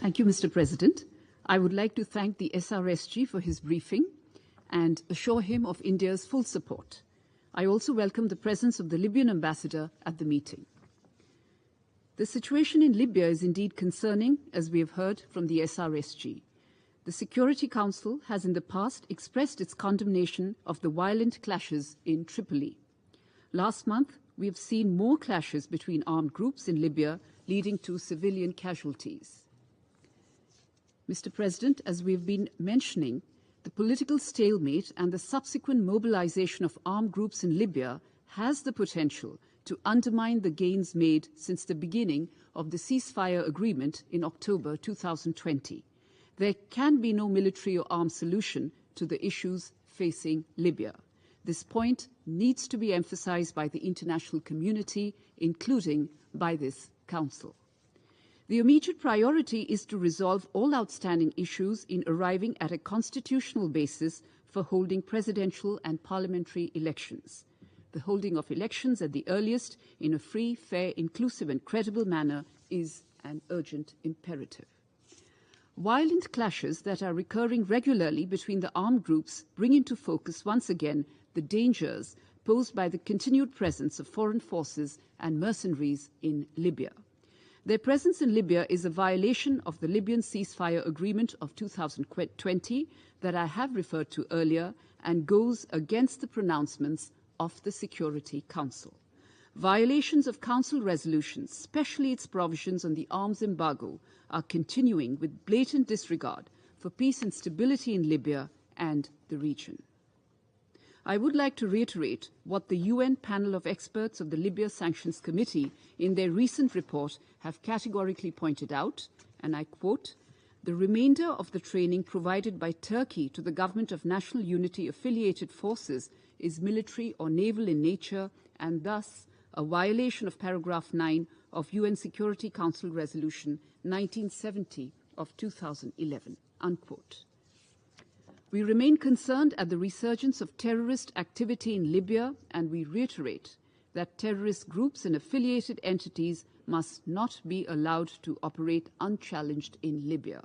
Thank you, Mr. President. I would like to thank the SRSG for his briefing and assure him of India's full support. I also welcome the presence of the Libyan ambassador at the meeting. The situation in Libya is indeed concerning, as we have heard from the SRSG. The Security Council has in the past expressed its condemnation of the violent clashes in Tripoli. Last month, we have seen more clashes between armed groups in Libya, leading to civilian casualties. Mr. President, as we have been mentioning, the political stalemate and the subsequent mobilization of armed groups in Libya has the potential to undermine the gains made since the beginning of the ceasefire agreement in October 2020. There can be no military or armed solution to the issues facing Libya. This point needs to be emphasized by the international community, including by this Council. The immediate priority is to resolve all outstanding issues in arriving at a constitutional basis for holding presidential and parliamentary elections. The holding of elections at the earliest in a free, fair, inclusive and credible manner is an urgent imperative. Violent clashes that are recurring regularly between the armed groups bring into focus once again the dangers posed by the continued presence of foreign forces and mercenaries in Libya. Their presence in Libya is a violation of the Libyan ceasefire agreement of 2020 that I have referred to earlier and goes against the pronouncements of the Security Council. Violations of Council resolutions, especially its provisions on the arms embargo, are continuing with blatant disregard for peace and stability in Libya and the region. I would like to reiterate what the UN panel of experts of the Libya Sanctions Committee in their recent report have categorically pointed out, and I quote, "The remainder of the training provided by Turkey to the Government of National Unity affiliated forces is military or naval in nature and thus a violation of paragraph 9 of UN Security Council Resolution 1970 of 2011, unquote. We remain concerned at the resurgence of terrorist activity in Libya, and we reiterate that terrorist groups and affiliated entities must not be allowed to operate unchallenged in Libya.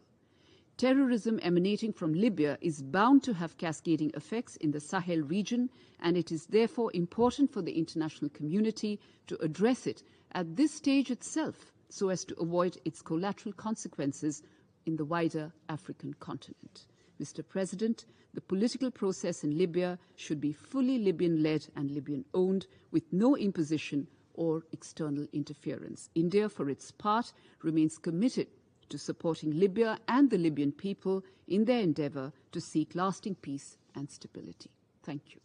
Terrorism emanating from Libya is bound to have cascading effects in the Sahel region, and it is therefore important for the international community to address it at this stage itself so as to avoid its collateral consequences in the wider African continent. Mr. President, the political process in Libya should be fully Libyan-led and Libyan-owned with no imposition or external interference. India, for its part, remains committed to supporting Libya and the Libyan people in their endeavor to seek lasting peace and stability. Thank you.